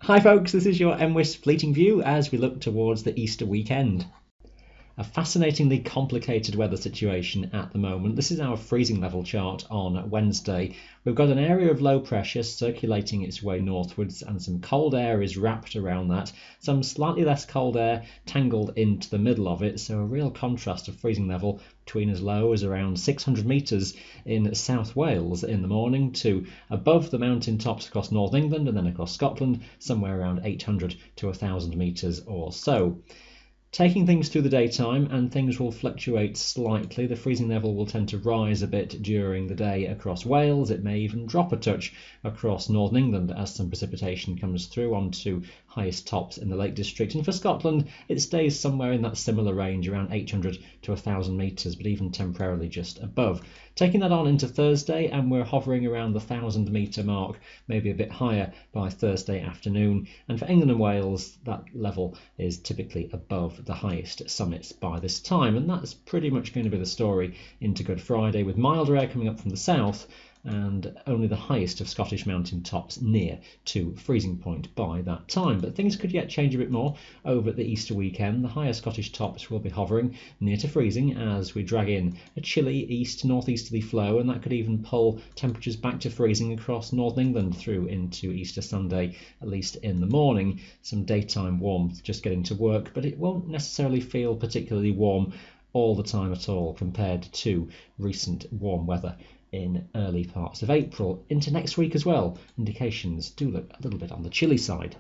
Hi folks, this is your MWIS Fleeting View as we look towards the Easter weekend. A fascinatingly complicated weather situation at the moment. This is our freezing level chart on Wednesday. We've got an area of low pressure circulating its way northwards and some cold air is wrapped around that. Some slightly less cold air tangled into the middle of it, so a real contrast of freezing level between as low as around 600 metres in South Wales in the morning to above the mountain tops across Northern England and then across Scotland, somewhere around 800 to 1,000 metres or so. Taking things through the daytime, and things will fluctuate slightly. The freezing level will tend to rise a bit during the day across Wales. It may even drop a touch across Northern England as some precipitation comes through onto highest tops in the Lake District. And for Scotland, it stays somewhere in that similar range, around 800 to 1,000 metres, but even temporarily just above. Taking that on into Thursday, and we're hovering around the 1,000 metre mark, maybe a bit higher by Thursday afternoon. And for England and Wales, that level is typically above the highest summits by this time, and that's pretty much going to be the story into Good Friday, with milder air coming up from the south and only the highest of Scottish mountain tops near to freezing point by that time. But things could yet change a bit more over the Easter weekend. The higher Scottish tops will be hovering near to freezing as we drag in a chilly east-northeasterly flow, and that could even pull temperatures back to freezing across Northern England through into Easter Sunday, at least in the morning. Some daytime warmth just getting to work, but it won't necessarily feel particularly warm all the time at all compared to recent warm weather in early parts of April. Into next week as well, indications do look a little bit on the chilly side.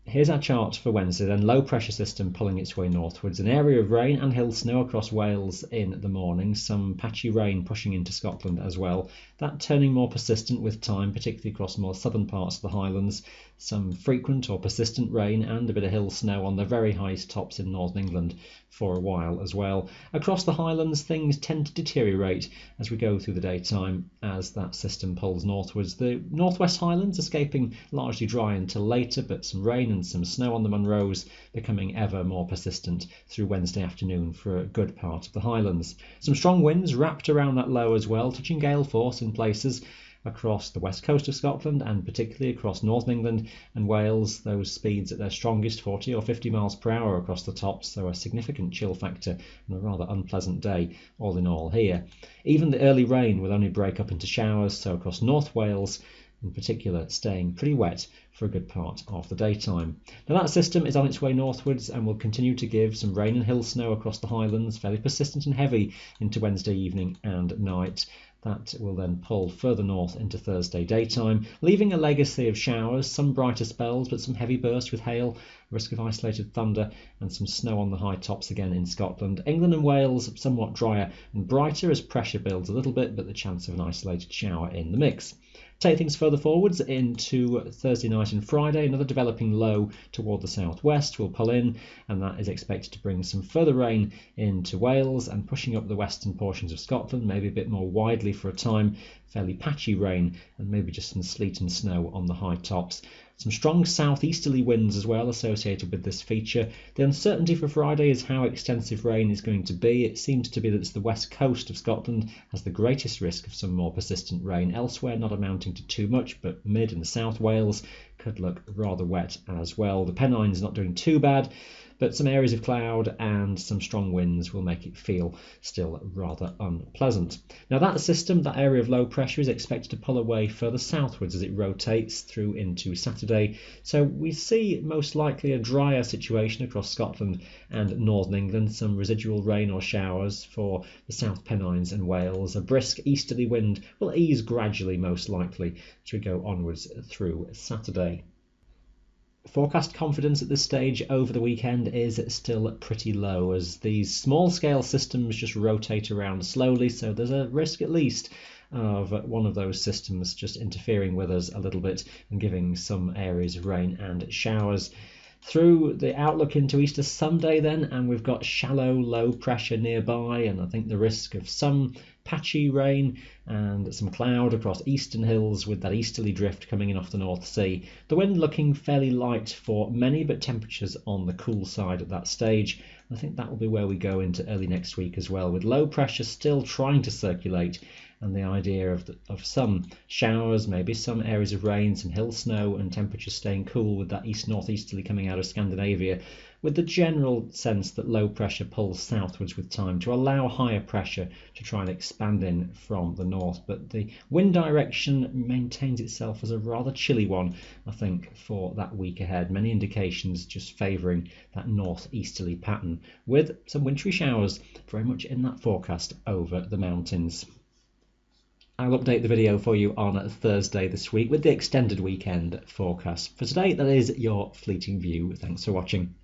Here's our chart for Wednesday then. Low pressure system pulling its way northwards. An area of rain and hill snow across Wales in the morning. Some patchy rain pushing into Scotland as well. That turning more persistent with time, particularly across more southern parts of the Highlands. Some frequent or persistent rain and a bit of hill snow on the very highest tops in Northern England for a while as well. Across the Highlands, things tend to deteriorate as we go through the daytime as that system pulls northwards. The Northwest Highlands escaping largely dry until later, but some rain and some snow on the Munros becoming ever more persistent through Wednesday afternoon for a good part of the Highlands. Some strong winds wrapped around that low as well, touching gale force in places across the west coast of Scotland and particularly across Northern England and Wales. Those speeds at their strongest, 40 or 50 miles per hour across the tops, so a significant chill factor and a rather unpleasant day all in all here. Even the early rain will only break up into showers, so across North Wales in particular staying pretty wet for a good part of the daytime. Now that system is on its way northwards and will continue to give some rain and hill snow across the Highlands, fairly persistent and heavy into Wednesday evening and night. That will then pull further north into Thursday daytime, leaving a legacy of showers, some brighter spells, but some heavy bursts with hail, risk of isolated thunder, and some snow on the high tops again in Scotland. England and Wales somewhat drier and brighter as pressure builds a little bit, but the chance of an isolated shower in the mix. Take things further forwards into Thursday night and Friday. Another developing low toward the southwest will pull in, and that is expected to bring some further rain into Wales and pushing up the western portions of Scotland, maybe a bit more widely for a time. Fairly patchy rain and maybe just some sleet and snow on the high tops. Some strong southeasterly winds as well associated with this feature. The uncertainty for Friday is how extensive rain is going to be. It seems to be that it's the west coast of Scotland has the greatest risk of some more persistent rain. Elsewhere not amounting to too much, but mid and South Wales could look rather wet as well. The Pennines not doing too bad, but some areas of cloud and some strong winds will make it feel still rather unpleasant. Now that system, that area of low pressure, is expected to pull away further southwards as it rotates through into Saturday. So we see most likely a drier situation across Scotland and Northern England, some residual rain or showers for the South Pennines and Wales. A brisk easterly wind will ease gradually most likely as we go onwards through Saturday. Forecast confidence at this stage over the weekend is still pretty low as these small-scale systems just rotate around slowly, so there's a risk at least of one of those systems just interfering with us a little bit and giving some areas of rain and showers. Through the outlook into Easter Sunday then, and we've got shallow low pressure nearby, and I think the risk of some patchy rain and some cloud across eastern hills with that easterly drift coming in off the North Sea. The wind looking fairly light for many, but temperatures on the cool side at that stage. I think that will be where we go into early next week as well, with low pressure still trying to circulate, and the idea of some showers, maybe some areas of rain, some hill snow, and temperatures staying cool with that east-northeasterly coming out of Scandinavia, with the general sense that low pressure pulls southwards with time to allow higher pressure to try and expand in from the north. But the wind direction maintains itself as a rather chilly one, I think, for that week ahead. Many indications just favouring that northeasterly pattern, with some wintry showers very much in that forecast over the mountains. I'll update the video for you on Thursday this week with the extended weekend forecast. For today, that is your fleeting view. Thanks for watching.